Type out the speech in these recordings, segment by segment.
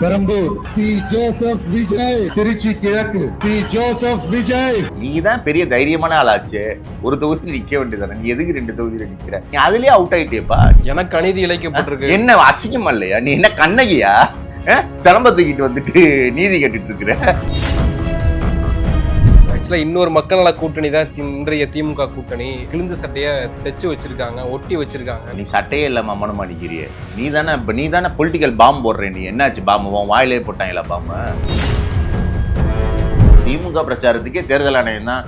Perambur C Joseph Vijay, Trichy கிழக்கு C Joseph Vijay. நீ தான் பெரிய தைரியமான ஆளாச்சு, ஒரு தொகுதியில் நிக்க வேண்டியதானே, நீ எதுக்கு 2 தொகுதியில நிக்கிற? நீ அதுலயே அவுட் ஆயிட்டேப்பா. எனக்கு அநீதி இழைக்கப்பட்டிருக்கு. என்ன அசிங்கம் இல்லையா? நீ என்ன கண்ணகியா? சிலம்ப தூக்கிட்டு வந்துட்டு நீதி கேட்டுட்டு இருக்கிற? ஆக்சுவலா இன்னொரு மக்கள் நல கூட்டணி தான் இன்றைய திமுக கூட்டணி. கிழிஞ்ச சட்டைய தைச்சு வச்சிருக்காங்க, ஒட்டி வச்சிருக்காங்க. நீ சட்டையே இல்லாம மனமா நிக்கிறிய. நீ தானே பொலிட்டிக்கல் பாம்பு போடுற. நீ என்னாச்சு பாம்பு? உன் வாயிலே போட்டாங்களா பாம்பு? திமுக பிரச்சாரத்துக்கே தேர்தல் ஆணையம் தான்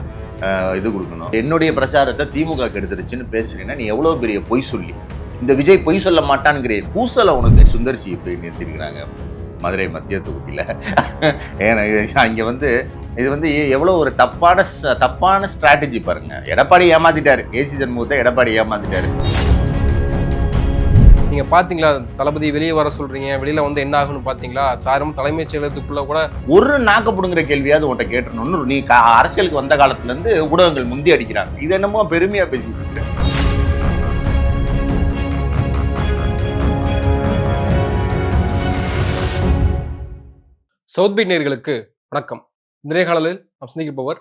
இது கொடுக்கணும். என்னுடைய பிரச்சாரத்தை திமுக கெடுத்துருச்சுன்னு பேசுறீங்கன்னா நீ எவ்வளவு பெரிய பொய் சொல்லி. இந்த விஜய் பொய் சொல்ல மாட்டான்ங்கிற கூசலை உனக்கு சுந்தர்சி போய் நிறுத்திருக்கிறாங்க மதுரை மத்திய தொகுதியில். ஏன்னா அங்கே இது எவ்வளோ ஒரு தப்பான ஸ்ட்ராட்டஜி பாருங்க. எடப்பாடி ஏமாத்திட்டாரு, ஏசி சண்முகத்தை எடப்பாடி ஏமாத்திட்டாரு. நீங்க பாத்தீங்களா தளபதி வெளியே வர சொல்றீங்க, வெளியில வந்து என்ன ஆகுன்னு பாத்தீங்களா? சாரும் தலைமைச் செயலகத்துக்குள்ள கூட ஒரு நாக்கப்படுங்கிற கேள்வியாவது உன்ட்ட கேட்டணும்னு நீ அரசியலுக்கு வந்த காலத்துல இருந்து ஊடகங்கள் முந்தி அடிக்கிறாங்க. இது என்னமோ பெருமையா பேசிட்டு இருக்கு. சவுத் பீட் நேயர்களுக்கு வணக்கம். இன்றைய காலையில் நாம் சிந்திக்கப்பவர்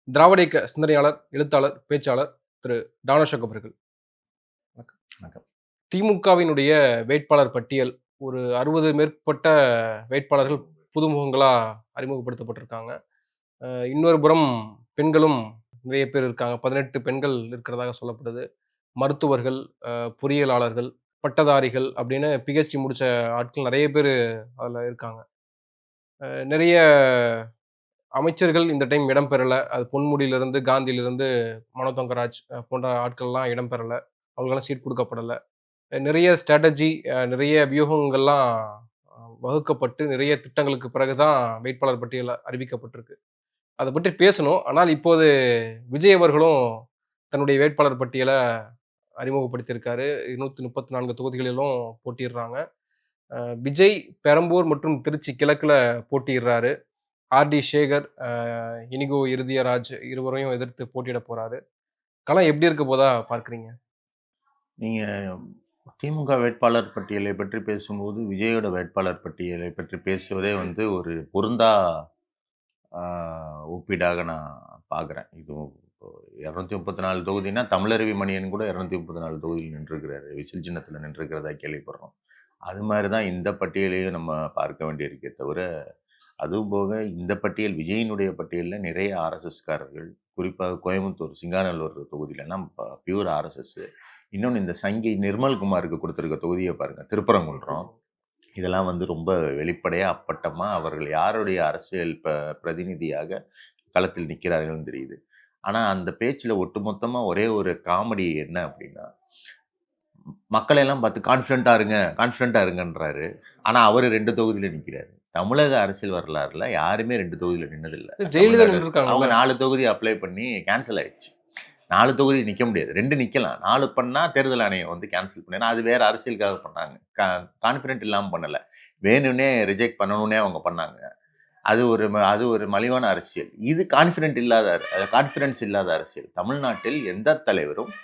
திராவிட இயக்க சிந்தனையாளர், எழுத்தாளர், பேச்சாளர் திரு டானோஷக் அவர்கள். வணக்கம். திமுகவினுடைய வேட்பாளர் பட்டியல் ஒரு 60 மேற்பட்ட வேட்பாளர்கள் புதுமுகங்களா அறிமுகப்படுத்தப்பட்டிருக்காங்க. இன்னொரு புறம் பெண்களும் நிறைய பேர் இருக்காங்க. 18 பெண்கள் இருக்கிறதாக சொல்லப்படுது. மருத்துவர்கள், பொறியியலாளர்கள், பட்டதாரிகள் அப்படின்னு பிஹெச்டி முடிச்ச ஆட்கள் நிறைய பேர் அதில் இருக்காங்க. நிறைய அமைச்சர்கள் இந்த டைம் இடம்பெறலை. அது பொன்முடியிலிருந்து காந்தியிலிருந்து மனோ தங்கராஜ் போன்ற ஆட்கள்லாம் இடம்பெறலை. அவங்களுக்கெல்லாம் சீட் கொடுக்கப்படலை. நிறைய ஸ்ட்ராட்டஜி, நிறைய வியூகங்கள்லாம் வகுக்கப்பட்டு நிறைய திட்டங்களுக்கு பிறகுதான் வேட்பாளர் பட்டியல் அறிவிக்கப்பட்டிருக்கு. அதை பற்றி பேசணும். ஆனால் இப்போது விஜய் அவர்களும் தன்னுடைய வேட்பாளர் பட்டியலை அறிமுகப்படுத்தியிருக்காரு. 234 தொகுதிகளிலும் போட்டிடுறாங்க. விஜய் பெரம்பூர் மற்றும் திருச்சி கிழக்குல போட்டியிடுறாரு. ஆர்டி சேகர், இனிகோ இறுதியராஜ் இருவரையும் எதிர்த்து போட்டியிட போறாரு. களம் எப்படி இருக்க போதா பார்க்குறீங்க? நீங்க திமுக வேட்பாளர் பட்டியலை பற்றி பேசும்போது விஜயோட வேட்பாளர் பட்டியலை பற்றி பேசுவதே ஒரு பொருந்தா ஒப்பீடாக நான் பார்க்குறேன். இது 234 தொகுதினா தமிழருவி மணியன் கூட 234 தொகுதியில் நின்றுருக்கிறாரு, விசில் சின்னத்தில் நின்றுருக்கிறதா கேள்விப்படுறோம். அது மாதிரி தான் இந்த பட்டியலையும் நம்ம பார்க்க வேண்டியிருக்கே தவிர, அதுவும் போக இந்த பட்டியல் விஜயினுடைய பட்டியலில் நிறைய ஆர்எஸ்எஸ்காரர்கள், குறிப்பாக கோயம்புத்தூர் சிங்காநல்லூர் தொகுதியிலலாம் பியூர் ஆர்எஸ்எஸ். இன்னொன்று இந்த சங்கி நிர்மல்குமாருக்கு கொடுத்துருக்க தொகுதியை பாருங்கள், திருப்பரங்குன்றம். இதெல்லாம் ரொம்ப வெளிப்படையாக அப்பட்டமாக அவர்கள் யாருடைய அரசியல் பிரதிநிதியாக களத்தில் நிற்கிறார்கள்னு தெரியுது. ஆனால் அந்த பேச்சில் ஒட்டுமொத்தமாக ஒரே ஒரு காமெடி என்ன அப்படின்னா, மக்களையெல்லாம் பார்த்து கான்ஃபிடென்ட்டாக இருங்கன்றாரு. ஆனால் அவர் 2 தொகுதியில் நிற்கிறாரு. தமிழக அரசியல் வரலாறுல யாருமே 2 தொகுதியில் நின்னதில்லை. ஜெயலலிதா நின்றுருக்காங்க. அவங்க 4 தொகுதி அப்ளை பண்ணி கேன்சல் ஆயிடுச்சு. 4 தொகுதி நிற்க முடியாது, 2 நிற்கலாம். 4 பண்ணால் தேர்தல் ஆணையம் கேன்சல் பண்ணி, அது வேற அரசியலுக்காக பண்ணாங்க. கான்ஃபிடென்ட் இல்லாமல் பண்ணலை, வேணும்னே ரிஜெக்ட் பண்ணணுன்னே அவங்க பண்ணாங்க. அது ஒரு மலிவான அரசியல். இது கான்ஃபிடென்ஸ் இல்லாத அரசியல். தமிழ்நாட்டில் எந்த தலைவரும்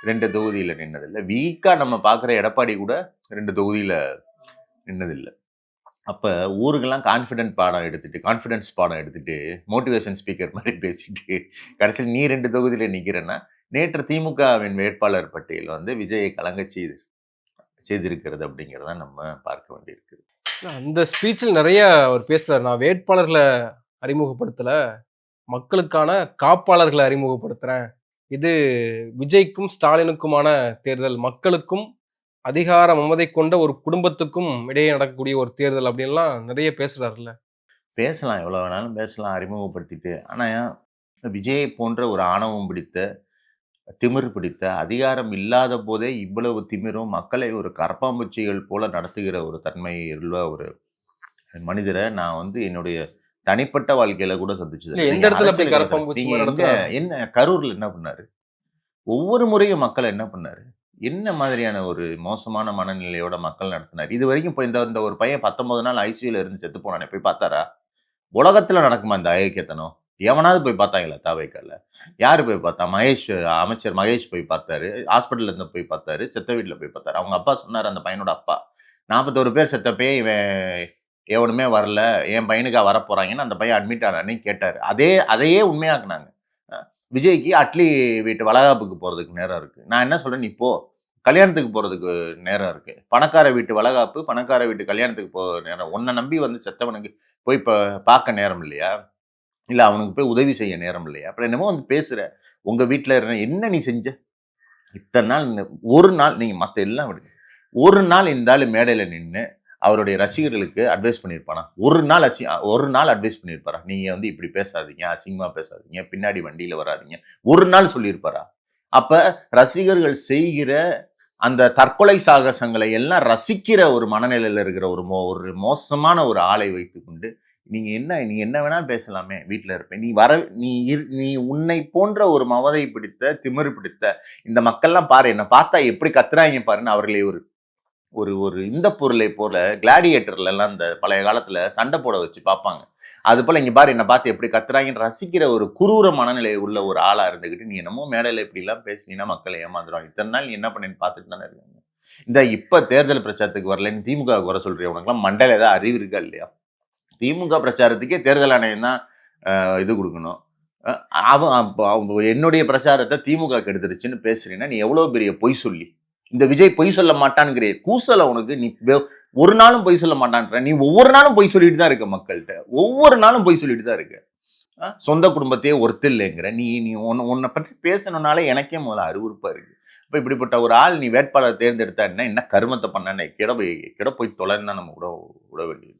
2 தொகுதியில் நின்னதில்லை. வீக்காக நம்ம பார்க்குற எடப்பாடி கூட 2 தொகுதியில் நின்னதில்லை. அப்போ ஊருக்கெல்லாம் கான்ஃபிடென்ஸ் பாடம் எடுத்துட்டு மோட்டிவேஷன் ஸ்பீக்கர் மாதிரி பேசிட்டு கடைசியில் நீ 2 தொகுதியில் நிற்கிறேன்னா, நேற்று திமுகவின் வேட்பாளர் பட்டியல் விஜயை கலங்க செய்திருக்கிறது அப்படிங்கிறத நம்ம பார்க்க வேண்டியிருக்குது. அந்த ஸ்பீச்சில் நிறைய அவர் பேசுறாரு. நான் வேட்பாளர்களை அறிமுகப்படுத்தல, மக்களுக்கான காப்பாளர்களை அறிமுகப்படுத்துறேன். இது விஜய்க்கும் ஸ்டாலினுக்குமான தேர்தல், மக்களுக்கும் அதிகார மமதை கொண்ட ஒரு குடும்பத்துக்கும் இடையே நடக்கக்கூடிய ஒரு தேர்தல் அப்படின்லாம் நிறைய பேசுறாருல்ல. பேசலாம், எவ்வளோ வேணாலும் பேசலாம் அறிமுகப்படுத்திட்டு. ஆனால் விஜயை போன்ற ஒரு ஆணவம் பிடித்த, திமிர் பிடித்த, அதிகாரம் இல்லாத போதே இவ்வளவு திமிரும் மக்களை ஒரு கரப்பாம்பூச்சிகள் போல நடத்துகிற ஒரு தன்மை உள்ள ஒரு மனிதரை நான் என்னுடைய தனிப்பட்ட வாழ்க்கையில கூட சந்திச்சது. எந்த இடத்துல என்ன கரூர்ல என்ன பண்ணாரு? ஒவ்வொரு முறையும் மக்களை என்ன பண்ணாரு? என்ன மாதிரியான ஒரு மோசமான மனநிலையோட மக்கள் நடத்தினார்? இது வரைக்கும் இப்போ இந்த ஒரு பையன் 19 நாள் ஐசியூல இருந்து செத்து போனானே, போய் பார்த்தாரா? உலகத்துல நடக்குமா இந்த அயோக்கியத்தனம்? எவனாவது போய் பார்த்தாங்களா? தாவைக்கால யாரு போய் பார்த்தா? அமைச்சர் மகேஷ் போய் பார்த்தாரு, ஹாஸ்பிட்டல்ல இருந்து போய் பார்த்தாரு, செத்த வீட்டில் போய் பார்த்தாரு. அவங்க அப்பா சொன்னார், அந்த பையனோட அப்பா 41 பேர் செத்தப்பே இவன் எவனுமே வரல, என் பையனுக்கா வரப்போறாங்கன்னு அந்த பையன் அட்மிட் ஆன அன்னைக்கு கேட்டாரு. அதையே உண்மையாக்குனாங்க. விஜய்க்கு அட்லி வீட்டு வளகாப்புக்கு போறதுக்கு நேரம் இருக்கு. நான் என்ன சொல்றேன், நீ போ. கல்யாணத்துக்கு போறதுக்கு நேரம் இருக்கு. பணக்கார வீட்டு வளகாப்பு, பணக்கார வீட்டு கல்யாணத்துக்கு நேரம். உன்னை நம்பி வந்து செத்தவனுக்கு போய் பார்க்க நேரம் இல்லையா? இல்ல அவனுக்கு போய் உதவி செய்ய நேரம் இல்லையா? அப்புறம் என்னமோ வந்து பேசுற. உங்க வீட்ல என்ன நீ செஞ்ச? இத்தனை நாள் ஒரு நாள் நீங்க மத்த எல்லாம் விடுங்க. ஒரு நாள் இந்த ஆளு மேடையில நின்னு அவருடைய ரசிகர்களுக்கு அட்வைஸ் பண்ணியிருப்பானா? ஒரு நாள் அட்வைஸ் பண்ணியிருப்பாரா? நீங்க வந்து இப்படி பேசாதீங்க, அசிங்கமா பேசாதீங்க, பின்னாடி வண்டியில வராதீங்க. ஒரு நாள் சொல்லியிருப்பாரா? அப்ப ரசிகர்கள் செய்கிற அந்த தற்கொலை சாகசங்களை எல்லாம் ரசிக்கிற ஒரு மனநிலையில இருக்கிற ஒரு மோசமான ஒரு ஆளை வைத்துக்கொண்டு நீங்க என்ன வேணா பேசலாமே, வீட்டுல இருப்பேன். நீ உன்னை போன்ற ஒரு மவதை பிடித்த திமிரு பிடித்த இந்த மக்கள்லாம் பாரு, என்ன பார்த்தா எப்படி கத்துறாங்க பாருன்னு அவர்களை ஒரு ஒரு ஒரு இந்த பொருளை போல கிளாடியேட்டர்ல எல்லாம் இந்த பழைய காலத்துல சண்டை போட வச்சு பார்ப்பாங்க. அது போல இங்க பாரு என்ன பார்த்து எப்படி கத்துறாங்கன்னு ரசிக்கிற ஒரு குரூர மனநிலை உள்ள ஒரு ஆளா இருந்துகிட்டு நீ என்னமோ மேடையில இப்படி எல்லாம் பேசினீங்கன்னா மக்களை ஏமாந்துடும். இத்தனை நாள் நீ என்ன பண்ணேன்னு பார்த்துட்டு தானே இருக்காங்க. இந்த இப்ப தேர்தல் பிரச்சாரத்துக்கு வரலன்னு திமுக வர சொல்றேன். உனக்குலாம் மண்டையில ஏதாவது அறிவு இருக்கா இல்லையா? திமுக பிரச்சாரத்துக்கே தேர்தல் ஆணையம் தான் இது கொடுக்கணும். என்னுடைய பிரச்சாரத்தை திமுக கெடுத்துருச்சுன்னு பேசுறீங்கன்னா நீ எவ்வளவு பெரிய பொய் சொல்லி. இந்த விஜய் பொய் சொல்ல மாட்டான்ங்கிற கூசல உனக்கு. நீ ஒரு நாளும் பொய் சொல்ல மாட்டான்ற. நீ ஒவ்வொரு நாளும் பொய் சொல்லிட்டு தான் இருக்க மக்கள்கிட்ட. ஒவ்வொரு நாளும் பொய் சொல்லிட்டு தான் இருக்க. சொந்த குடும்பத்தையே ஒருத்தர் இல்லைங்கிற நீ உன்னை பற்றி பேசணும்னாலே எனக்கே முதல்ல அருவருப்பா இருக்கு. இப்ப இப்படிப்பட்ட ஒரு ஆள் நீ வேட்பாளர் தேர்ந்தெடுத்தா என்ன கருமத்தை பண்ண கிட போய் தொலைன்னு தான் நம்ம விட வேண்டியது.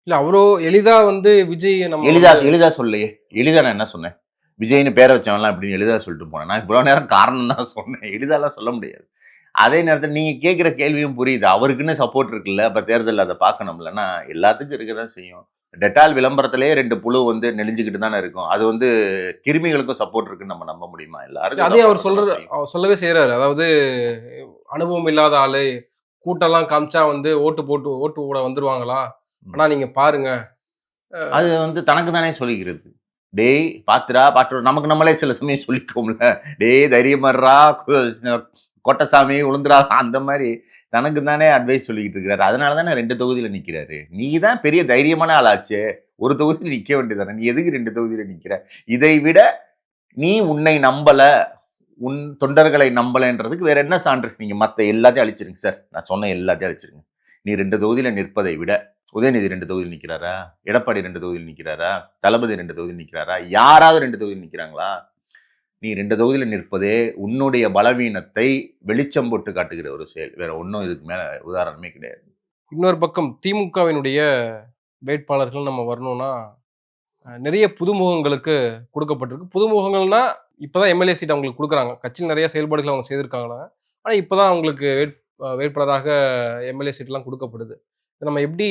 இல்ல அவ்வளோ எளிதா வந்து விஜய் நம்ம எளிதா சொல்லையே. எளிதா நான் என்ன சொன்னேன்? விஜய்னு பேரை வச்சவன்லாம் அப்படின்னு எளிதா சொல்லிட்டு போனேன். நான் இவ்வளவு நேரம் காரணம் தான் சொன்னேன். எளிதாலாம் சொல்ல முடியாது. அதே நேரத்தில் நீங்க கேட்கிற கேள்வியும் புரியுது. அவருக்குன்னு சப்போர்ட் இருக்குல்ல, அப்ப தேர்தல் அதை பார்க்கணும்லன்னா எல்லாத்துக்கும் இருக்கதான் செய்யும். டெட்டால் விளம்பரத்திலேயே 2 புழு வந்து நெளிஞ்சுக்கிட்டு தானே இருக்கும். அது வந்து கிருமிகளுக்கும் சப்போர்ட் இருக்குன்னு நம்ம நம்ப முடியுமா? எல்லாருக்கும் அதே அவர் சொல்லவே செய்யறாரு. அதாவது அனுபவம் இல்லாத ஆளு கூட்டம்லாம் காமிச்சா வந்து ஓட்டு போட வந்துருவாங்களா? ஆனா நீங்க பாருங்க, அது வந்து தனக்கு தானே சொல்லிக்கிறது. டேய் பாத்துரா நமக்கு நம்மளே சில சமயம் சொல்லிக்கோம்ல. டேய் தைரியமாடுறா, கோட்டசாமி உளுந்துரா, அந்த மாதிரி தனக்கு தானே அட்வைஸ் சொல்லிக்கிட்டு இருக்கிறாரு. அதனால தானே 2 தொகுதியில நிக்கிறாரு. நீ தான் பெரிய தைரியமான ஆளாச்சே, ஒரு தொகுதியில் நிக்க வேண்டியதானே. நீ எதுக்கு 2 தொகுதியில நிக்கிற? இதை விட நீ உன்னை நம்பல, உன் தொண்டர்களை நம்பலன்றதுக்கு வேற என்ன சான்று? நீங்க மத்த எல்லாத்தையும் அழிச்சிருங்க சார். நான் சொன்ன எல்லாத்தையும் அழிச்சிருங்க. நீ 2 தொகுதியில நிற்பதை விட உதயநிதி 2 தொகுதியில் நிக்கிறாரா? எடப்பாடி 2 தொகுதியில் நிக்கிறாரா? தளபதி 2 தொகுதியில் நிக்கிறாரா? யாராவது 2 தொகுதியில் நிக்கிறாங்களா? நீ 2 தொகுதியில் நிற்பதே உன்னுடைய பலவீனத்தை வெளிச்சம் போட்டு காட்டுகிற ஒரு செயல். வேற ஒன்றும் இதுக்கு மேல உதாரணமே கிடையாது. இன்னொரு பக்கம் திமுகவினுடைய வேட்பாளர்கள் நம்ம வரணும்னா நிறைய புதுமுகங்களுக்கு கொடுக்கப்பட்டிருக்கு. புதுமுகங்கள்னா இப்பதான் எம்எல்ஏ சீட் அவங்களுக்கு கொடுக்குறாங்க. கட்சியில் நிறைய செயல்பாடுகள் அவங்க செய்திருக்காங்களா, ஆனா இப்பதான் அவங்களுக்கு வேட்பாளராக எம்எல்ஏ சீட்லாம் கொடுக்கப்படுது. நம்ம எப்படி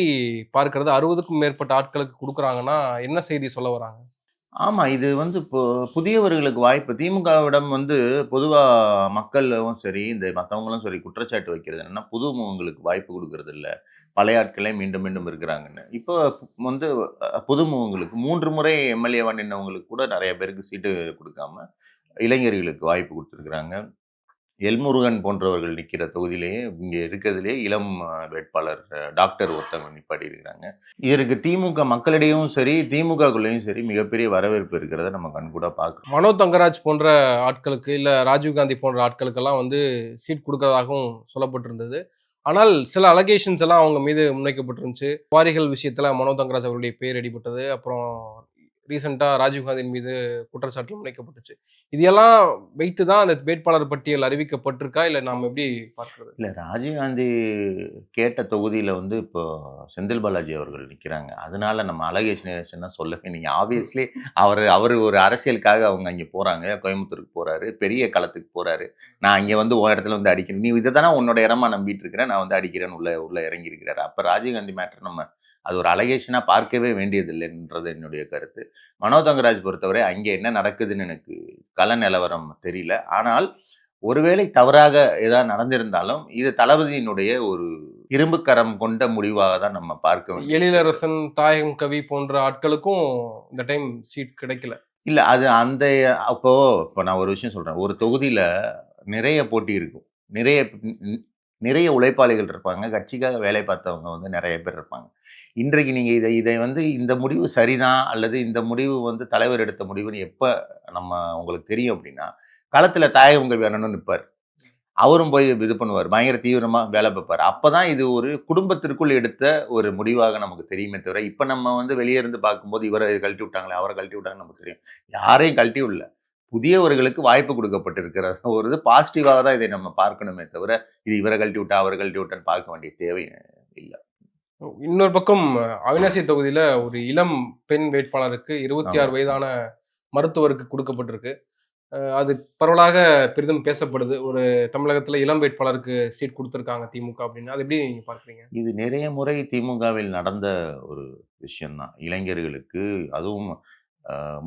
பார்க்கிறது? 60க்கும் மேற்பட்ட ஆட்களுக்கு கொடுக்குறாங்கன்னா என்ன செய்தி சொல்ல வராங்க? ஆமா. இது வந்து இப்போ புதியவர்களுக்கு வாய்ப்பு. திமுகவிடம் வந்து பொதுவா மக்களும் சரி, இந்த மத்தவங்களும் சரி குற்றச்சாட்டு வைக்கிறது என்னன்னா, புது முகங்களுக்கு வாய்ப்பு குடுக்கறது இல்ல. பழைய ஆட்களே மீண்டும் மீண்டும் இருக்கிறாங்கன்னு. இப்போ வந்து புது முகங்களுக்கு 3 முறை எம்எல்ஏவா நின்னவங்களுக்கு கூட நெறைய பேருக்கு சீட்டு குடுக்காம, இளைஞர்களுக்கு வாய்ப்பு குடுத்துருக்காங்க. எல்முருகன் போன்றவர்கள் நிக்கிற தொகுதியிலேயே இங்க இருக்கிறதுலேயே இளம் வேட்பாளர் டாக்டர் ஒருத்தவங்க நிப்பாட்டி இருக்கிறாங்க. இதற்கு திமுக மக்களிடையும் சரி, திமுகக்குள்ளேயும் சரி மிகப்பெரிய வரவேற்பு இருக்கிறத நம்ம கண்கூடா பார்க்கிறோம். மனோ தங்கராஜ் போன்ற ஆட்களுக்கு, இல்ல ராஜீவ்காந்தி போன்ற ஆட்களுக்கெல்லாம் வந்து சீட் கொடுக்கறதாகவும் சொல்லப்பட்டிருந்தது. ஆனால் சில அலகேஷன்ஸ் எல்லாம் அவங்க மீது முன்வைக்கப்பட்டிருந்துச்சு. வாரிகள் விஷயத்துல மனோ தங்கராஜ் அவருடைய பேர் அடிபட்டது. அப்புறம் ரீசெண்டா ராஜீவ்காந்தியின் மீது குற்றச்சாட்டு முன்வைக்கப்பட்டுச்சு. இதெல்லாம் வைத்துதான் அந்த வேட்பாளர் பட்டியல் அறிவிக்கப்பட்டிருக்கா, இல்ல நாம எப்படி பார்க்கிறது? இல்ல ராஜீவ்காந்தி கேட்ட தொகுதியில வந்து இப்போ செந்தில் பாலாஜி அவர்கள் நிக்கிறாங்க. அதனால நம்ம அலகேஷன் சொல்லவே நீங்க ஆப்வியஸ்லி அவரு ஒரு அரசியலுக்காக அவங்க அங்க போறாங்க. கோயம்புத்தூருக்கு போறாரு, பெரிய களத்துக்கு போறாரு. நான் இங்க வந்து உன் இடத்துல வந்து அடிக்கிறேன், நீ இதை தானே உன்னோட இடமா நம்பிட்டு இருக்கிறேன், நான் வந்து அடிக்கிறேன்னு உள்ள இறங்கி இருக்கிறாரு. அப்ப ராஜீவ்காந்தி மேட்டர் நம்ம அது ஒரு அலகேஷனா பார்க்கவே வேண்டியதில்லைன்றது என்னுடைய கருத்து. மனோ தங்கராஜ் பொறுத்தவரை அங்கே என்ன நடக்குதுன்னு எனக்கு கள நிலவரம் தெரியல. ஆனால் ஒருவேளை தவறாக ஏதாவது நடந்திருந்தாலும் இது தளபதியினுடைய ஒரு இரும்பு கரம் கொண்ட முடிவாக தான் நம்ம பார்க்க வேண்டும். எழிலரசன், தாயகம் கவி போன்ற ஆட்களுக்கும் இந்த டைம் சீட் கிடைக்கல. இல்ல அது அந்த இப்போ நான் ஒரு விஷயம் சொல்றேன். ஒரு தொகுதியில நிறைய போட்டி இருக்கும், நிறைய உழைப்பாளிகள் இருப்பாங்க. கட்சிக்காக வேலை பார்த்தவங்க வந்து நெறைய பேர் இருப்பாங்க. இன்றைக்கு நீங்க இதை வந்து இந்த முடிவு சரிதான் அல்லது இந்த முடிவு வந்து தலைவர் எடுத்த முடிவுன்னு எப்ப நம்ம உங்களுக்கு தெரியும் அப்படின்னா, களத்தில தாயகங்க வேணும்னு நிப்பாரு. அவரும் போய் இது பண்ணுவாரு. பயங்கர தீவிரமா வேலை பார்ப்பாரு. அப்பதான் இது ஒரு குடும்பத்திற்குள் எடுத்த ஒரு முடிவாக நமக்கு தெரியுமே தவிர, இப்ப நம்ம வந்து வெளிய இருந்து பார்க்கும்போது இவர கழட்டி விட்டாங்களே, அவர கழட்டி விட்டாங்கன்னு நமக்கு தெரியும். யாரையும் கழட்டி விடல. புதியவர்களுக்கு வாய்ப்பு கொடுக்கப்பட்டிருக்கிற ஒரு இது பாசிட்டிவாக தான் இதை நம்ம பார்க்கணுமே தவிர, இது இவர கழட்டி விட்டா, அவர கழட்டி விட்டான்னு பார்க்க வேண்டிய தேவை இல்ல. இன்னொரு பக்கம் அவிநாசி தொகுதியில ஒரு இளம் பெண் வேட்பாளருக்கு 26 ஆமா. வயதான மருத்துவருக்கு கொடுக்கப்பட்டிருக்கு. அது பரவலாக பெரிதும் பேசப்படுது. ஒரு தமிழகத்துல இளம் வேட்பாளருக்கு சீட் குடுத்துருக்காங்க திமுக அப்படின்னு. அது எப்படி நீங்க பார்க்குறீங்க? இது நிறைய முறை திமுகவில் நடந்த ஒரு விஷயம் தான். இளைஞர்களுக்கு அதுவும்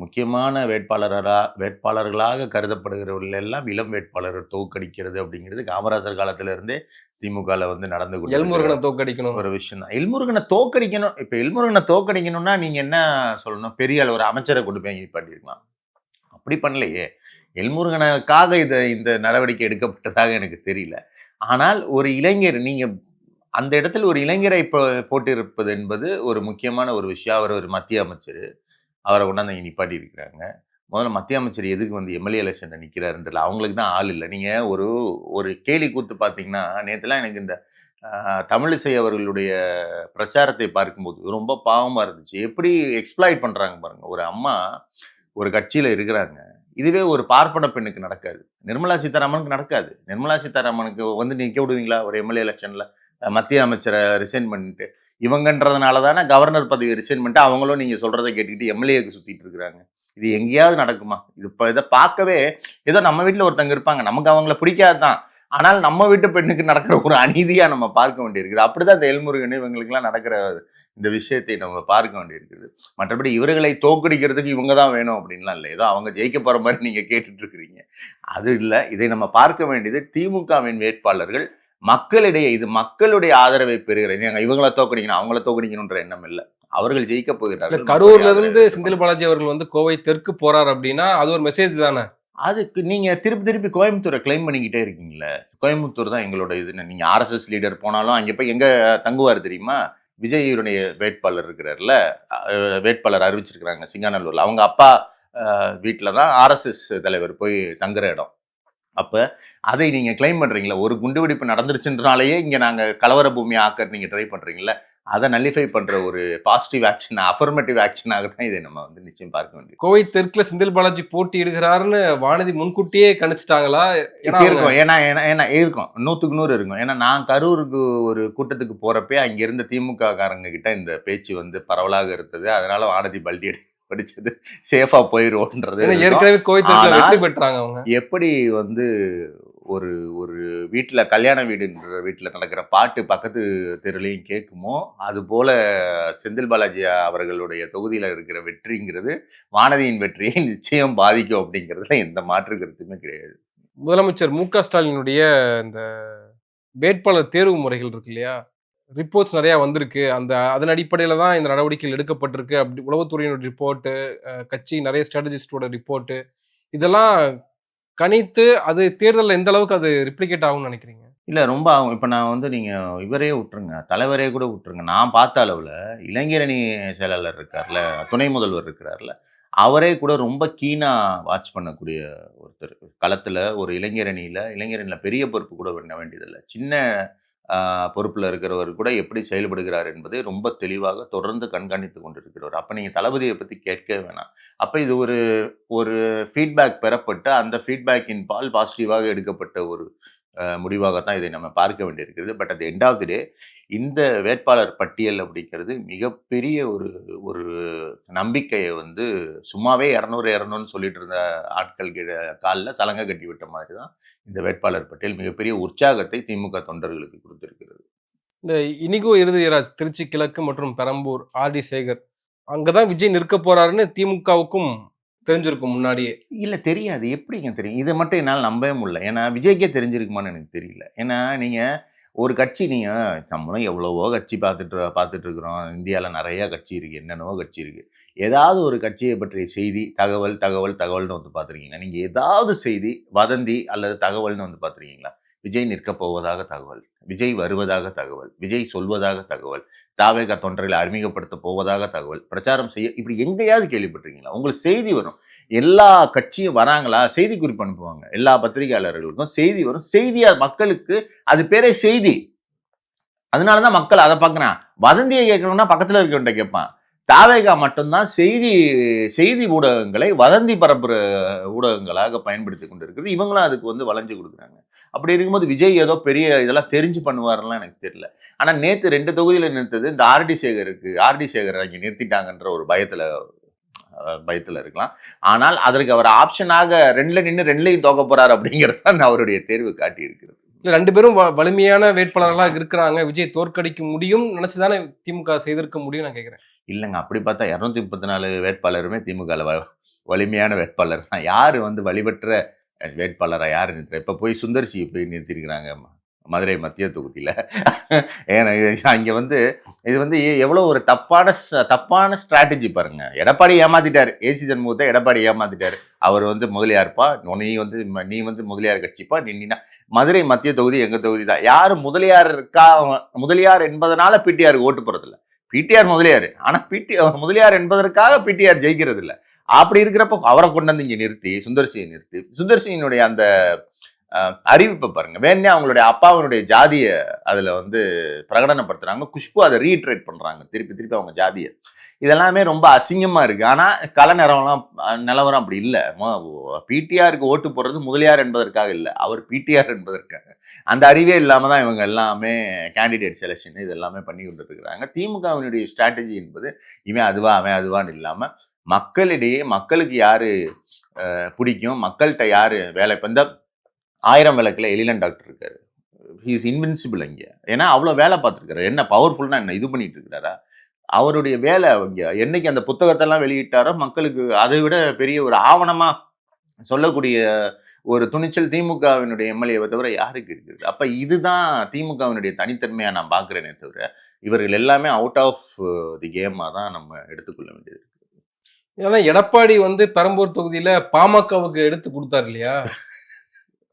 முக்கியமான வேட்பாளர்களாக கருதப்படுகிறவர்கள் எல்லாம் இளம் வேட்பாளர்கள் தோற்கடிக்கிறது அப்படிங்கிறது காமராஜர் காலத்துல இருந்தே திமுகல வந்து நடந்து கொண்டிருக்கிற எல்முருகனை தோற்கடிக்கணும். ஒரு விஷயம் தான். எல்முருகனை தோற்கடிக்கணும். இப்ப எல்முருகனை தோற்கடிக்கணும்னா நீங்க என்ன சொல்லணும்? பெரிய அளவு ஒரு அமைச்சரை கொண்டு போய் பண்ணிருக்கலாம். அப்படி பண்ணலையே. எல்முருகனுக்காக இந்த நடவடிக்கை எடுக்கப்பட்டதாக எனக்கு தெரியல. ஆனால் ஒரு இளைஞர் நீங்க அந்த இடத்துல ஒரு இளைஞரை போட்டிருப்பது என்பது ஒரு முக்கியமான ஒரு விஷயம். அவர் ஒரு மத்திய அமைச்சர். அவரை கொண்டாந்து இங்க நிப்பாட்டி இருக்கிறாங்க. முதல்ல மத்திய அமைச்சர் எதுக்கு வந்து எம்எல்ஏ எலெக்ஷன்ல நிக்கிறாருன்றதுல அவங்களுக்கு தான் ஆள் இல்ல. நீங்க ஒரு ஒரு கேலி கூத்து பார்த்தீங்கன்னா, நேத்துலாம் எனக்கு இந்த தமிழிசை அவர்களுடைய பிரச்சாரத்தை பார்க்கும்போது ரொம்ப பாவமா இருந்துச்சு. எப்படி எக்ஸ்ப்ளாய்ட் பண்றாங்க பாருங்க. ஒரு அம்மா ஒரு கட்சியில இருக்கிறாங்க. இதுவே ஒரு பார்ப்பன பெண்ணுக்கு நடக்காது. நிர்மலா சீதாராமனுக்கு நடக்காது. நிர்மலா சீதாராமனுக்கு வந்து நிக்க விடுவீங்களா? ஒரு எம்எல்ஏ எலெக்ஷன்ல மத்திய அமைச்சரை ரிசைன் பண்ணிட்டு. இவங்கன்றதுனால தானே கவர்னர் பதவி ரிசைன் பண்ணிட்டு அவங்களும் நீங்க சொல்றதை கேட்டுக்கிட்டு எம்எல்ஏக்கு சுத்திட்டு இருக்கிறாங்க. இது எங்கேயாவது நடக்குமா? இது இப்ப இதை பார்க்கவே ஏதோ நம்ம வீட்டுல ஒருத்தங்க இருப்பாங்க. நமக்கு அவங்கள பிடிக்காது தான். ஆனால் நம்ம வீட்டு பெண்ணுக்கு நடக்கிற ஒரு அநீதியா நம்ம பார்க்க வேண்டியிருக்குது. அப்படிதான் இந்த எல்முருகன் இவங்களுக்கெல்லாம் நடக்கிற இந்த விஷயத்தை நம்ம பார்க்க வேண்டியிருக்குது. மற்றபடி இவர்களை தோற்கடிக்கிறதுக்கு இவங்க தான் வேணும் அப்படின்லாம் இல்லை. ஏதோ அவங்க ஜெயிக்க போற மாதிரி நீங்க கேட்டுட்டு இருக்கிறீங்க. அது இல்லை. இதை நம்ம பார்க்க வேண்டியது திமுகவின் வேட்பாளர்கள் மக்களிடையே இது மக்களுடைய ஆதரவை பெறுகிறேன். இவங்கள தோக்கடிக்கணும் அவங்கள தோக்கடிக்கணும்ன்ற எண்ணம் இல்லை. அவர்கள் ஜெயிக்க போகிறார்கள். கரூர்ல இருந்து செந்தில் பாலாஜி அவர்கள் வந்து கோவை தெற்கு போறார் அப்படின்னா அது ஒரு மெசேஜ் தானே. அதுக்கு நீங்க திருப்பி கோயம்புத்தூரை கிளைம் பண்ணிக்கிட்டே இருக்கீங்களே. கோயம்புத்தூர் தான் எங்களோட இதுன்னு. நீங்க ஆர்எஸ்எஸ் லீடர் போனாலும் அங்க போய் எங்க தங்குவார் தெரியுமா? விஜயுடைய வேட்பாளர் இருக்கிறார்ல, வேட்பாளர் அறிவிச்சிருக்கிறாங்க சிங்காநல்லூர்ல. அவங்க அப்பா வீட்டில தான் ஆர்எஸ்எஸ் தலைவர் போய் தங்குற இடம். அப்ப அதை நீங்க கிளைம் பண்றீங்களா? ஒரு குண்டுவெடிப்பு நடந்துருச்சுன்றனாலேயே இங்க நாங்க கலவர பூமி ஆக்க நீங்க ட்ரை பண்றீங்களா? அதை நல்லிஃபை பண்ற ஒரு பாசிட்டிவ் ஆக்ஷன், அஃபர்மேட்டிவ் ஆக்ஷனாக தான் இதை நம்ம வந்து நிச்சயம் பார்க்க வேண்டியது. கோவை தெற்குல செந்தில் பாலாஜி போட்டியிடுகிறாருன்னு வானதி முன்கூட்டியே கணிச்சிட்டாங்களா? இருக்கும். ஏன்னா இருக்கும். 100க்கு 100 இருக்கும். ஏன்னா நான் கரூருக்கு ஒரு கூட்டத்துக்கு போறப்பே அங்க இருந்த திமுக காரங்க கிட்ட இந்த பேச்சு வந்து பரவலாக இருந்தது. அதனால வானதி பல்டி படிச்சது சேஃபா போயிருவோன்றது. ஏற்கனவே கோவை தெற்குல வெற்றி பெற்றாங்க அவங்க. எப்படி வந்து ஒரு ஒரு வீட்டுல கல்யாண வீடுன்ற வீட்டுல நடக்கிற பாட்டு பக்கத்து தெருலையும் கேட்குமோ, அது போல செந்தில் பாலாஜி அவர்களுடைய தொகுதியில இருக்கிற வெற்றிங்கிறது வானதியின் வெற்றியை நிச்சயம் பாதிக்கும் அப்படிங்கிறதுல எந்த மாற்று கருத்துமே கிடையாது. முதலமைச்சர் மு.க. ஸ்டாலினுடைய இந்த வேட்பாளர் தேர்வு முறைகள் இருக்கு இல்லையா, ரிப்போர்ட்ஸ் நிறைய வந்திருக்கு. அதன் அடிப்படையில தான் இந்த நடவடிக்கைகள் எடுக்கப்பட்டிருக்கு. அப்படி உளவுத்துறையினோட ரிப்போர்ட்டு, கட்சி நிறைய ஸ்ட்ராட்டஜிஸ்டோட ரிப்போர்ட்டு, இதெல்லாம் கணித்து அது தேர்தலில் எந்த அளவுக்கு அது ரிப்ளிகேட் ஆகும்னு நினைக்கிறீங்க? இல்ல ரொம்ப ஆகும். இப்ப நான் வந்து நீங்க இவரே விட்டுருங்க, தலைவரே கூட விட்டுருங்க. நான் பார்த்த அளவுல இளைஞரணி செயலாளர் இருக்கார்ல, துணை முதல்வர் இருக்கிறார்ல, அவரே கூட ரொம்ப கீனா வாட்ச் பண்ணக்கூடிய ஒருத்தர். களத்துல ஒரு இளைஞரணியில பெரிய பொறுப்பு கூட பண்ண வேண்டியதில்ல. சின்ன பொறுப்புல இருக்கிறவர் கூட எப்படி செயல்படுகிறார் என்பதை ரொம்ப தெளிவாக தொடர்ந்து கண்காணித்துக் கொண்டிருக்கிறவர். அப்ப நீங்க தளபதியை பத்தி கேட்கவே வேணாம். அப்ப இது ஒரு ஒரு ஃபீட்பேக் பெறப்பட்டு அந்த ஃபீட்பேக்கின் பால் பாசிட்டிவாக எடுக்கப்பட்ட ஒரு முடிவாகத்தான் இதை நம்ம பார்க்க வேண்டியிருக்கிறது. But at end of the day இந்த வேட்பாளர் பட்டியல் அப்படிங்கிறது மிகப்பெரிய ஒரு ஒரு நம்பிக்கையை வந்து சும்மாவே 200 சொல்லிட்டு இருந்த ஆட்கள் காலில் சலங்கை கட்டி விட்ட மாதிரி தான் இந்த வேட்பாளர் பட்டியல் மிகப்பெரிய உற்சாகத்தை திமுக தொண்டர்களுக்கு கொடுத்திருக்கிறது. இந்த இனிகோ இறுதியராஜ் திருச்சி கிழக்கு மற்றும் பெரம்பூர் ஆர்டி சேகர் அங்கதான் விஜய் நிற்க போறாருன்னு திமுகவுக்கும் தெரிஞ்சிருக்கும் முன்னாடியே. இல்ல தெரியாது. எப்படிங்க தெரியும்? இதை மட்டும் என்னால் நம்பவே முடியல. ஏன்னா விஜய்க்கே தெரிஞ்சிருக்குமான்னு எனக்கு தெரியல. ஏன்னா நீங்க ஒரு கட்சி நீங்க நம்மளும் எவ்வளவோ கட்சி பார்த்துட்டு இருக்கிறோம். இந்தியாவில் நிறைய கட்சி இருக்கு. என்னென்னவோ கட்சி இருக்கு. ஏதாவது ஒரு கட்சியை பற்றிய செய்தி, தகவல்னு வந்து பார்த்துருக்கீங்களா? நீங்க ஏதாவது செய்தி, வதந்தி அல்லது தகவல்னு வந்து பார்த்துருக்கீங்களா? விஜய் நிற்கப் போவதாக தகவல், விஜய் வருவதாக தகவல், விஜய் சொல்வதாக தகவல், தாவேகா தொண்டர்களை அறிமுகப்படுத்த போவதாக தகவல், பிரச்சாரம் செய்ய, இப்படி எங்கேயாவது கேள்விப்பட்டிருக்கீங்களா? உங்களுக்கு செய்தி வரும், எல்லா கட்சியும் வராங்களா, செய்தி குறிப்பு அனுப்புவாங்க, எல்லா பத்திரிகையாளர்களுக்கும் செய்தி வரும், செய்தியா மக்களுக்கு அது பேரே செய்தி. அதனாலதான் மக்கள் அதை பார்க்கறான். வதந்தியை கேட்கணும்னா பக்கத்துல இருக்கவன்ட்ட கேட்பான். தாவேகா மட்டும்தான் செய்தி ஊடகங்களை வதந்தி பரப்புற ஊடகங்களாக பயன்படுத்தி கொண்டு இருக்குது. இவங்களும் அதுக்கு வந்து வளைஞ்சு கொடுக்குறாங்க. அப்படி இருக்கும்போது விஜய் ஏதோ பெரிய இதெல்லாம் தெரிஞ்சு பண்ணுவாருலாம் எனக்கு தெரியல. ஆனா நேத்து 2 தொகுதியில நிறுத்தது இந்த ஆர்டி சேகர் அங்கே நிறுத்திட்டாங்கன்ற ஒரு பயத்துல இருக்கலாம். ஆனால் அதற்கு அவர் ஆப்ஷனாக 2ல நின்று 2லையும் தோக்க போறாரு அப்படிங்கிறது தான் அவருடைய தேர்வு காட்டி இருக்கிறது. இல்ல 2 பேரும் வலிமையான வேட்பாளர்களாக இருக்கிறாங்க, விஜய் தோற்கடிக்க முடியும் நினைச்சுதானே திமுக செய்திருக்க முடியும் நான் கேட்கிறேன். இல்லைங்க, அப்படி பார்த்தா 234 வேட்பாளருமே திமுக வலிமையான வேட்பாளர் தான். யாரு வந்து வலிபற்ற வேட்பாளரா யாரு நிறுத்துற? இப்ப போய் சுந்தர்சி போய் நிறுத்திருக்கிறாங்க மதுரை மத்திய தொகுதியில. ஏன்னா அங்க வந்து இது வந்து எவ்வளவு ஒரு தப்பான ஸ்ட்ராட்டஜி பாருங்க. எடப்பாடி ஏமாத்திட்டாரு, ஏசி சண்முகத்தை எடப்பாடி ஏமாத்திட்டாரு. அவர் வந்து முதலியார்ப்பா, நீ வந்து முதலியார் கட்சிப்பா, நீனா மதுரை மத்திய தொகுதி எங்க தொகுதி தான். யாரு முதலியார் என்பதனால பிடிஆருக்கு ஓட்டு போறது இல்ல. பிடிஆர் முதலியார், ஆனா முதலியார் என்பதற்காக பிடிஆர் ஜெயிக்கிறது இல்ல. அப்படி இருக்கிறப்ப அவரை கொண்டு வந்து இங்க நிறுத்தி சுந்தர்சியினுடைய அந்த அறிவிப்பை பாருங்க. வேணே அவங்களுடைய அப்பாவுடைய ஜாதியை அதுல வந்து பிரகடனப்படுத்துறாங்க. குஷ்பு அதை ரீட்ரேட் பண்றாங்க திருப்பி அவங்க ஜாதியை. இதெல்லாமே ரொம்ப அசிங்கமா இருக்கு. ஆனா கள நிலவரம் அப்படி இல்லை. பிடிஆருக்கு ஓட்டு போடுறது முதலியார் என்பதற்காக இல்லை, அவர் பிடிஆர் என்பதற்காக. அந்த அறிவே இல்லாம தான் இவங்க எல்லாமே கேண்டிடேட் செலெக்ஷன் இது எல்லாமே பண்ணி கொண்டு இருக்கிறாங்க. திமுகவினுடைய ஸ்ட்ராட்டஜி என்பது இவன் அதுவான்னு இல்லாம மக்களிடையே மக்களுக்கு யாரு பிடிக்கும், மக்கள்கிட்ட யாரு வேலை. இப்ப இந்த 1000 விளக்குல எலிலன் டாக்டர் இருக்காரு, ஹி இஸ் இன்வின்சிபிள் அங்க. ஏன்னா அவ்வளவு வேலை பார்த்துருக்காரு. என்ன பவர்ஃபுல்னா என்ன இது பண்ணிட்டு இருக்கிறாரா? அவருடைய வேலை அவங்க என்னைக்கு அந்த புத்தகத்தெல்லாம் வெளியிட்டாரோ மக்களுக்கு அதை விட பெரிய ஒரு ஆவணமா சொல்லக்கூடிய ஒரு துணிச்சல் திமுகவினுடைய எம்எல்ஏவை தவிர யாருக்கு இருக்குது? அப்ப இதுதான் திமுகவினுடைய தனித்தன்மையா நான் பாக்குறேனே தவிர இவர்கள் எல்லாமே அவுட் ஆஃப் தி கேமா தான் நம்ம எடுத்துக்கொள்ள வேண்டியது. ஏன்னா எடப்பாடி வந்து பெரம்பூர் தொகுதியில பாமகவுக்கு எடுத்து கொடுத்தாரு இல்லையா?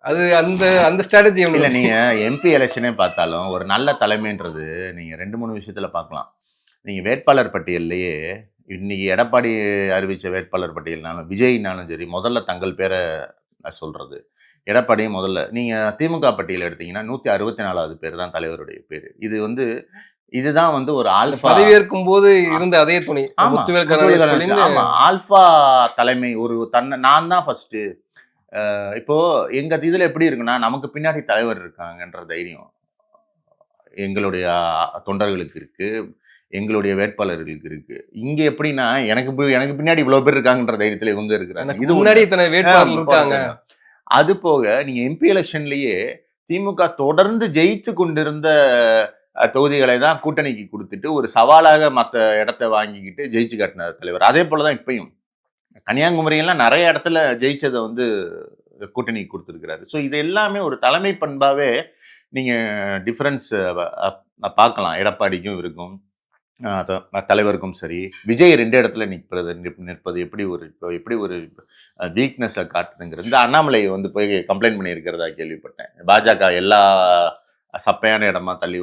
அது அந்த ஸ்ட்ராட்டஜி இல்ல. நீங்க எம்பி எலெக்ஷனே பார்த்தாலும் ஒரு நல்ல தலைமைன்றது நீங்க 2-3 விஷயத்துல பார்க்கலாம். நீங்க வேட்பாளர் பட்டியல்லையே இன்னைக்கு எடப்பாடி அறிவிச்ச வேட்பாளர் பட்டியல்னாலும் விஜய்னாலும் சரி, முதல்ல தங்கள் பேரை சொல்றது எடப்பாடியும் முதல்ல. நீங்க திமுக பட்டியல் எடுத்தீங்கன்னா 164வது பேர் தான் தலைவருடைய பேரு. இதுதான் வந்து ஒரு ஆல்பா. பதவியேற்கும் போது இருந்த அதே துணை ஆல்பா தலைமை. ஒரு நான் தான் ஃபர்ஸ்ட். இப்போ எங்க இதுல எப்படி இருக்குன்னா, நமக்கு பின்னாடி தலைவர் இருக்காங்கன்ற தைரியம் எங்களுடைய தொண்டர்களுக்கு இருக்கு, எங்களுடைய வேட்பாளர்களுக்கு இருக்கு. இங்க எப்படின்னா எனக்கு பின்னாடி இவ்வளவு பேர் இருக்காங்கன்ற தைரியத்துல இவங்க இருக்கிறாங்க. இது முன்னாடி இத்தனை வேட்பாளர்கள் இருக்காங்க. அது போக நீங்க எம்பி எலெக்ஷன்லயே திமுக தொடர்ந்து ஜெயித்து கொண்டிருந்த தொகுதிகளை தான் கூட்டணிக்கு கொடுத்துட்டு ஒரு சவாலாக மற்ற இடத்த வாங்கிக்கிட்டு ஜெயிச்சு காட்டின தலைவர். அதே போலதான் இப்பயும் கன்னியாகுமரியெல்லாம் நிறைய இடத்துல ஜெயிச்சதை வந்து கூட்டணிக்கு கொடுத்துருக்கிறாரு. ஸோ இது எல்லாமே ஒரு தலைமை பண்பாவே நீங்க டிஃபரன்ஸ் பார்க்கலாம். எடப்பாடிக்கும் இருக்கும் தலைவருக்கும் சரி. விஜய் 2 இடத்துல நிற்பது எப்படி ஒரு வீக்னஸை காட்டுதுங்கிறது. இந்த அண்ணாமலை வந்து போய் கம்ப்ளைண்ட் பண்ணியிருக்கிறதா கேள்விப்பட்டேன். பாஜக எல்லா சப்பையான இடமா தள்ளி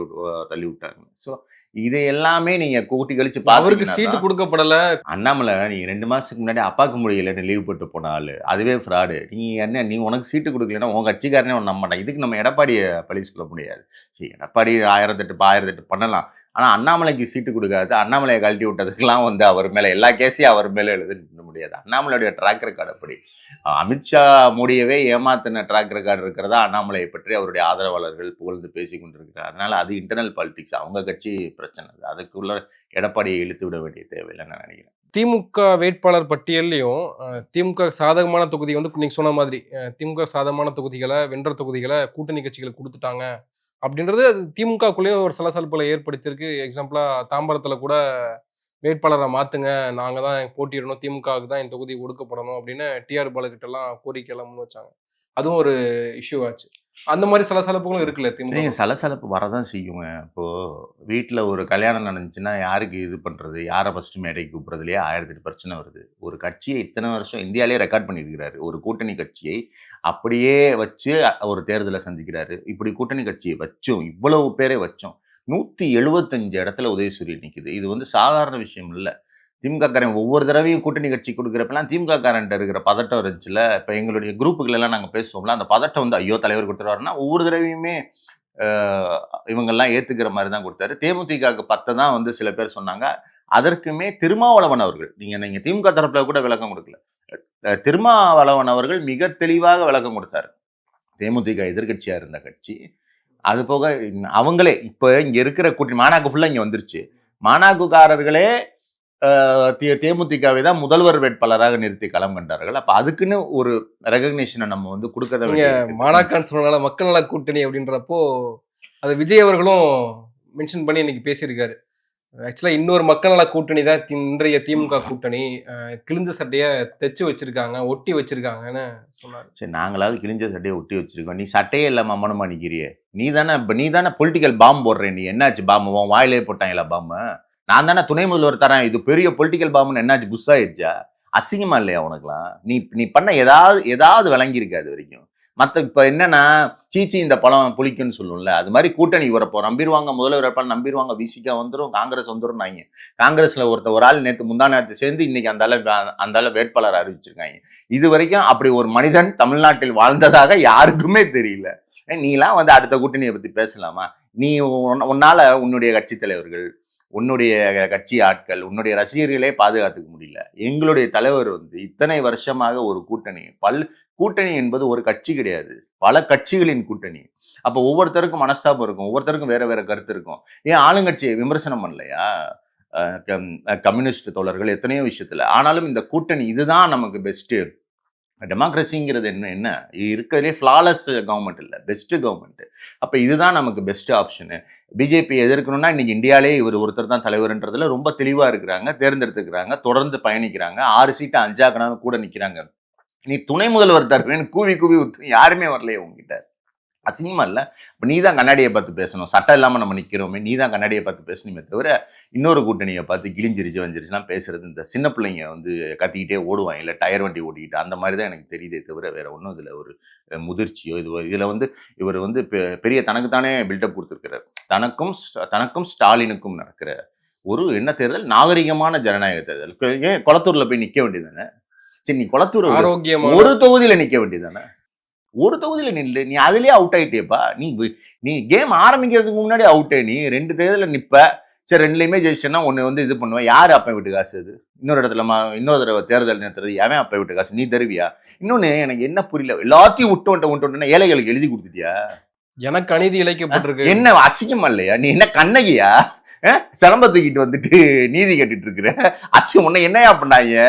விட்டாங்க. ஸோ இது எல்லாமே நீங்க கூட்டி கழிச்சு அவருக்கு சீட்டு கொடுக்கப்படல. அண்ணாமலை நீங்க 2 மாசத்துக்கு முன்னாடி அப்பாக்கு முடியலன்னு லீவ் போட்டு போனாலு அதுவே ஃப்ராடு. நீ உனக்கு சீட்டு கொடுக்கலன்னா உன் கட்சிக்காரனே உன் நம்ப மாட்டான். இதுக்கு நம்ம எடப்பாடியை பழி சொல்ல முடியாது. சரி, எடப்பாடி 1008 பண்ணலாம். ஆனா அண்ணாமலைக்கு சீட்டு கொடுக்காது. அண்ணாமலையை கழட்டி விட்டதுக்கெல்லாம் வந்து அவர் மேல எல்லா கேஸையும் அவர் மேல எழுத முடியாது. அண்ணாமலையுடைய ட்ராக் ரெக்கார்டு அப்படி. அமித்ஷா மோடியவே ஏமாத்தின ட்ராக் ரெக்கார்டு இருக்கிறதா அண்ணாமலையை பற்றி அவருடைய ஆதரவாளர்கள் புகழ்ந்து பேசி கொண்டிருக்கிறார். அதனால அது இன்டர்னல் பாலிடிக்ஸ், அவங்க கட்சி பிரச்சனை. அதுக்குள்ள எடப்பாடியை இழுத்து விட வேண்டிய தேவையில்லைன்னு நான் நினைக்கிறேன். திமுக வேட்பாளர் பட்டியல்லையும் திமுக சாதகமான தொகுதி வந்து நீங்க சொன்ன மாதிரி திமுக சாதகமான தொகுதிகளை வென்ற தொகுதிகளை கூட்டணி கட்சிகளுக்கு கொடுத்துட்டாங்க அப்படின்றது அது திமுகக்குள்ளேயும் ஒரு சலசலப்புல ஏற்படுத்தியிருக்கு. எக்ஸாம்பிளா தாம்பரத்துல கூட வேட்பாளரை மாத்துங்க, நாங்க தான் போட்டியிடணும், திமுகவுக்கு தான் இந்த தொகுதி ஒடுக்கப்படணும் அப்படின்னு டிஆர் பாலுகிட்ட எல்லாம் கோரிக்கை எல்லாம் முன் வச்சாங்க. அதுவும் ஒரு இஷ்யூ ஆச்சு. அந்த மாதிரி சலசலப்புகளும் இருக்குல்ல திமுக. நீங்க சலசலப்பு வரதான் செய்யுங்க. இப்போ வீட்ல ஒரு கல்யாணம் நடந்துச்சுன்னா, யாருக்கு இது பண்றது? யார ஃபர்ஸ்ட்டு மேடைக்கு கூப்பிடுறதுலயே 1008 பிரச்சனை வருது. ஒரு கட்சிய இத்தன வருஷம் இந்தியாலயே ரெக்கார்ட் பண்ணியிருக்கிறாரு. ஒரு கூட்டணி கட்சியை அப்படியே வச்சு ஒரு தேர்தல சந்திக்கிறாரு. இப்படி கூட்டணி கட்சிய வச்சும், இவ்வளவு பேரை வச்சும் 175 இடத்துல உதயசூரியன் நிக்குது. இது வந்து சாதாரண விஷயம் இல்ல. திமுககாரன் ஒவ்வொரு தடவையும் கூட்டணி கட்சி கொடுக்குறப்பலாம் திமுககாரன்ட்ட இருக்கிற பதட்டம் இருந்துச்சுல்ல. இப்ப எங்களுடைய குரூப்புகளெல்லாம் நாங்க பேசுவோம்ல, அந்த பதட்டம் வந்து ஐயோ! தலைவர் குடுத்துருவாருன்னா, ஒவ்வொரு தடவையுமே அ இவங்கெல்லாம் ஏத்துக்கிற மாரி தான் குடுத்தாரு. தேமுதிகவுக்கு 10 தான் வந்து சில பேர் சொன்னாங்க. அதற்குமே திருமாவளவன் அவர்கள், நீங்க நீங்க திமுக தரப்புல கூட விளக்கம் குடுக்கல. திருமாவளவன் அவர்கள் மிக தெளிவாக விளக்கம் குடுத்தாரு. தேமுதிக எதிர்க்கட்சியா இருந்த கட்சி. அது போக அவங்களே இப்ப இங்க இருக்கிற கூட்டணி மாநாக்கு ஃபுல்லா இங்க வந்துருச்சு. மாநாக்குக்காரர்களே தேமுதிகவை தான் முதல்வர் வேட்பாளராக நிறுத்தி களம் கண்டார்கள். அப்ப அதுக்குன்னு ஒரு ரெகக்னேஷனை நம்ம வந்து கொடுக்கறத நீங்க மாநாக்கான் சொன்னனால மக்கள் நல கூட்டணி அப்படின்றப்போ அது விஜய் அவர்களும் மென்ஷன் பண்ணி இன்னைக்கு பேசியிருக்காரு. ஆக்சுவலா இன்னொரு மக்கள் நல கூட்டணி தான் இன்றைய திமுக கூட்டணி. கிழிஞ்ச சட்டைய தைச்சு வச்சிருக்காங்க, ஒட்டி வச்சிருக்காங்கன்னு சொன்னாரு. சரி, நாங்களாவது கிழிஞ்ச சட்டையை ஒட்டி வச்சிருக்கோம். நீ சட்டையே இல்லாம அம்மனமா நிக்கிறியே. நீ தானே பொலிட்டிக்கல் பாம்பு போடுற. நீ என்னாச்சு பாம்பு? உன் வாயிலே போட்டாங்களா பாம்பு? நான் தானே துணை முதல்வர் தரேன். இது பெரிய பொலிட்டிக்கல் பாம்புன்னு என்னாச்சு? புஷ் ஆயிடுச்சா? அசிங்கமா இல்லையா உனக்குலாம்? நீ பண்ண ஏதாவது விளங்கி இருக்காது வரைக்கும். மத்த இப்ப என்னன்னா, சீச்சி இந்த பழம் புளிக்குன்னு சொல்லும்ல, அது மாதிரி கூட்டணி வரப்போ நம்பிடுவாங்க, முதல்வர் வேட்பாளர் நம்பிடுவாங்க, விசிகா வந்துடும், காங்கிரஸ் வந்துடும். நாங்க காங்கிரஸ்ல ஒரு ஆள் முந்தா நேரத்தை சேர்ந்து இன்னைக்கு அந்த வேட்பாளர் அறிவிச்சிருக்காங்க. இது வரைக்கும் அப்படி ஒரு மனிதன் தமிழ்நாட்டில் வாழ்ந்ததாக யாருக்குமே தெரியல. நீலாம் வந்து அடுத்த கூட்டணியை பத்தி பேசலாமா? நீ உன்னால உன்னுடைய கட்சி தலைவர்கள், உன்னுடைய கட்சி ஆட்கள், உன்னுடைய ரசிகர்களே பாதுகாத்துக்க முடியல. எங்களுடைய தலைவர் வந்து இத்தனை வருஷமாக ஒரு கூட்டணி என்பது ஒரு கட்சி கிடையாது, பல கட்சிகளின் கூட்டணி. அப்போ ஒவ்வொருத்தருக்கும் மனஸ்தாபம் இருக்கும், ஒவ்வொருத்தருக்கும் வேற வேற கருத்து இருக்கும். ஏன் ஆளுங்கட்சியை விமர்சனம் பண்ணலையா? கம்யூனிஸ்ட் தோழர்கள் எத்தனையோ விஷயத்துல. ஆனாலும் இந்த கூட்டணி இதுதான் நமக்கு பெஸ்ட். டெமோக்ரஸிங்கிறது என்ன இருக்கிறதுலே ஃப்ளாலஸ் கவர்மெண்ட் இல்லை, பெஸ்ட் கவர்மெண்ட். அப்போ இதுதான் நமக்கு பெஸ்ட் ஆப்ஷனு. பிஜேபி எதிர்க்கணும்னா இன்னைக்கு இந்தியாவிலே இவர் ஒருத்தர் தான் தலைவர்ன்றதுல ரொம்ப தெளிவாக இருக்கிறாங்க, தேர்ந்தெடுத்துக்கிறாங்க, தொடர்ந்து பயணிக்கிறாங்க. 6 சீட்டை 5 ஆக்கணும் கூட நிற்கிறாங்க. நீ துணை முதல்வர் தருவேன்னு கூவி ஊத்து யாருமே வரலையே உங்ககிட்ட. அசிங்கமா இல்லை? இப்போ நீ தான் கண்ணாடியை பார்த்து பேசணும். சட்டம் இல்லாமல் நம்ம நிற்கிறோமே, நீ தான் கண்ணாடியை பார்த்து பேசணுமே தவிர இன்னொரு கூட்டணியை பார்த்து கிழிஞ்சிருச்சு வந்துருச்சுலாம் பேசுறது இந்த சின்ன பிள்ளைங்க வந்து கத்திக்கிட்டே ஓடுவாங்க, இல்லை டயர் வண்டி ஓட்டிக்கிட்டு, அந்த மாதிரி தான் எனக்கு தெரியுதே தவிர வேற ஒன்றும் இதில் ஒரு முதிர்ச்சியோ இதில் வந்து இவர் வந்து பெரிய தனக்குத்தானே பில்டப் கொடுத்துருக்கிறார். தனக்கும் ஸ்டாலினுக்கும் நடக்கிற ஒரு என்ன தேர்தல்? நாகரிகமான ஜனநாயக தேர்தல். ஏன் குளத்தூர்ல போய் நிற்க வேண்டியதானே? சரி, நீ குளத்தூர் ஒரு தொகுதியில நிற்க வேண்டியதானே? ஒரு தொகுதியில நில்லு. நீ அதுலயே அவுட் ஆயிட்டேப்பா. நீ கேம் ஆரம்பிக்கிறதுக்கு முன்னாடி அவுட் ஆயி நீ 2 தேர்தல நிப்ப. சரி, 2லயுமே ஜெயிச்சிட்டேன்னா ஒன்னு வந்து இது பண்ணுவேன். யாரு அப்ப வீட்டு காசு? அது இன்னொரு இடத்துல இன்னொரு தடவை தேர்தல் நிறுத்துறது எவன் அப்ப வீட்டு காசு? நீ தருவியா? இன்னொன்னு எனக்கு என்ன புரியல, எல்லாத்தையும் விட்டு ஏழைகளுக்கு எழுதி கொடுத்துட்டியா? எனக்கு அநீதி இழைக்கப்பட்டிருக்கு. என்ன அசிங்கமா இல்லையா? நீ என்ன கண்ணகியா? சிலம்ப தூக்கிட்டு வந்துட்டு நீதி கேட்டுட்டு இருக்கிற உன்னை என்னையா பண்ணாங்க?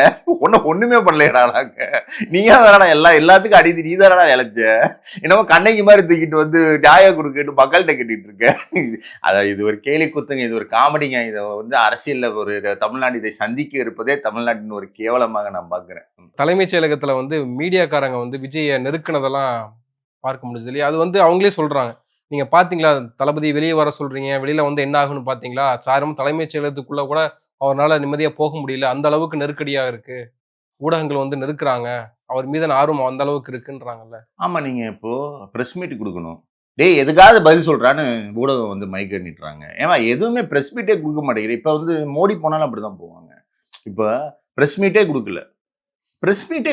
ஒண்ணுமே பண்ணலையடாங்க. நீயா தானடா எல்லாத்துக்கும் அடித்து நீ தானடா இழைச்ச. என்னமோ கண்ணகி மாதிரி தூக்கிட்டு வந்து நியாயம் கொடுக்கிட்டு மக்கள்கிட்ட கேட்டுட்டு இருக்க. அதான் இது ஒரு கேலி குத்துங்க, இது ஒரு காமெடிங்க. இதை வந்து அரசியல்ல ஒரு தமிழ்நாடு இதை சந்திக்க இருப்பதே தமிழ்நாட்டின் ஒரு கேவலமாக நான் பாக்குறேன். தலைமைச் செயலகத்துல வந்து மீடியாக்காரங்க வந்து விஜய நெருக்கினதெல்லாம் பார்க்க முடியுது இல்லையா? அது வந்து அவங்களே சொல்றாங்க. நீங்க பாத்தீங்களா, தளபதி வெளியே வர சொல்றீங்க, வெளியில வந்து என்ன ஆகுன்னு பாத்தீங்களா? சாரும் தலைமைச் செயலகத்துக்குள்ள கூட அவரால் நிம்மதியா போக முடியல, அந்த அளவுக்கு நெருக்கடியா இருக்கு, ஊடகங்கள் வந்து நெருக்குறாங்க, அவர் மீதான ஆர்வம் அந்த அளவுக்கு இருக்குன்றாங்கல்ல. ஆமா, நீங்க இப்போ பிரஸ் மீட் கொடுக்கணும். டேய் எதுக்காவது பதில் சொல்றான்னு ஊடகம் வந்து மைக் பண்ணிட்டுறாங்க. ஏன்னா எதுவுமே பிரஸ் மீட்டே கொடுக்க மாட்டேங்குது. இப்ப வந்து மோடி போனாலும் அப்படிதான் போவாங்க. இப்ப பிரஸ் மீட்டே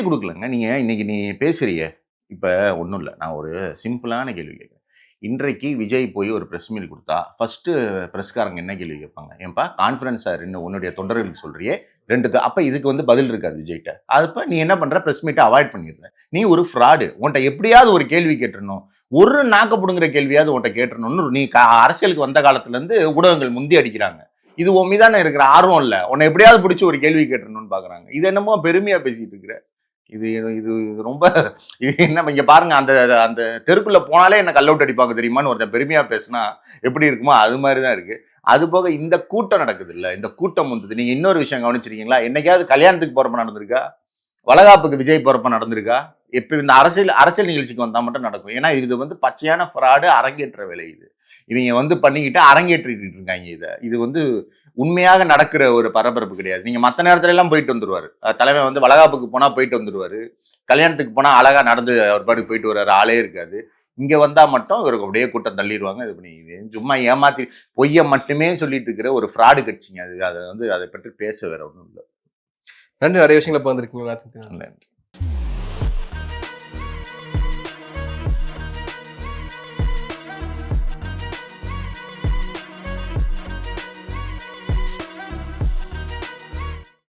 கொடுக்கலங்க. நீங்க இன்னைக்கு நீ பேசுறிய, இப்ப ஒன்றும் இல்லை, நான் ஒரு சிம்பிளான கேள்வி கேட்குறேன். இன்றைக்கு விஜய் போய் ஒரு ப்ரெஸ் மீட் கொடுத்தா ஃபர்ஸ்ட்டு ப்ரெஸ்காரங்க என்ன கேள்வி கேட்பாங்க? ஏன்பா கான்ஃபரன்ஸாக உன்னுடைய தொண்டர்களுக்கு சொல்கிறியே 2 அப்போ இதுக்கு வந்து பதில் இருக்காது விஜய்கிட்ட. அதுப்போ நீ என்ன பண்ணுற? ப்ரெஸ் மீட்டை அவாய்ட் பண்ணிடுற. நீ ஒரு ஃப்ராடு. உன்ட்ட எப்படியாவது ஒரு கேள்வி கேட்டுறணும், ஒரு நாக்கப்படுங்கிற கேள்வியாவது உன்ட்ட கேட்டுறணும்னு நீ அரசியலுக்கு வந்த காலத்துலேருந்து ஊடகங்கள் முந்தி அடிக்கிறாங்க. இது உன் மீதான இருக்கிற ஆர்வம் இல்லை, உன்னை எப்படியாவது பிடிச்சி ஒரு கேள்வி கேட்டுறணும்னு பார்க்குறாங்க. இது என்னமோ பெருமையாக பேசிகிட்டு இருக்கிற. இது இது ரொம்ப இது என்ன, இங்க பாருங்க, அந்த தெருக்குள்ள போனாலே என்ன கல் அவுட் அடிப்பாங்க தெரியுமான்னு ஒருத்தன் பெருமையா பேசினா எப்படி இருக்குமோ அது மாதிரிதான் இருக்கு. அது போக இந்த கூட்டம் நடக்குது இல்ல, இந்த கூட்டம் வந்தது. நீங்க இன்னொரு விஷயம் கவனிச்சிருக்கீங்களா? என்னைக்காவது கல்யாணத்துக்கு போறப்ப நடந்திருக்கா? வளகாப்புக்கு விஜய் போறப்ப நடந்திருக்கா? எப்ப இந்த அரசியல் நிகழ்ச்சிக்கு வந்தா மட்டும் நடக்கும். ஏன்னா இது வந்து பச்சையான ஃப்ராடு, அரங்கேற்ற வேலை இது. இவங்க வந்து பண்ணிக்கிட்டு அரங்கேற்றிட்டு இருக்காங்க இத. இது வந்து உண்மையாக நடக்கிற ஒரு பரபரப்பு கிடையாது. நீங்க மத்த நேரத்துல எல்லாம் போயிட்டு வந்துருவாரு. தலைவன் வந்து வளகாப்புக்கு போனா போயிட்டு வந்துருவாரு. கல்யாணத்துக்கு போனா அழகா நடந்து அவர் பாட்டுக்கு போயிட்டு வர்றாரு. ஆளே இருக்காது. இங்க வந்தா மட்டும் இவருக்கு அப்படியே கூட்டம் தள்ளிடுவாங்க. இது பண்ணி சும்மா ஏமாத்தி பொய்ய மட்டுமே சொல்லிட்டு இருக்கிற ஒரு ஃப்ராடு கட்சிங்க அது. அதை வந்து அதை பற்றி பேச வேற ஒன்றும் இல்லை. நன்றி. நிறைய விஷயங்களை பகிர்ந்துருக்கீங்க. நன்றி.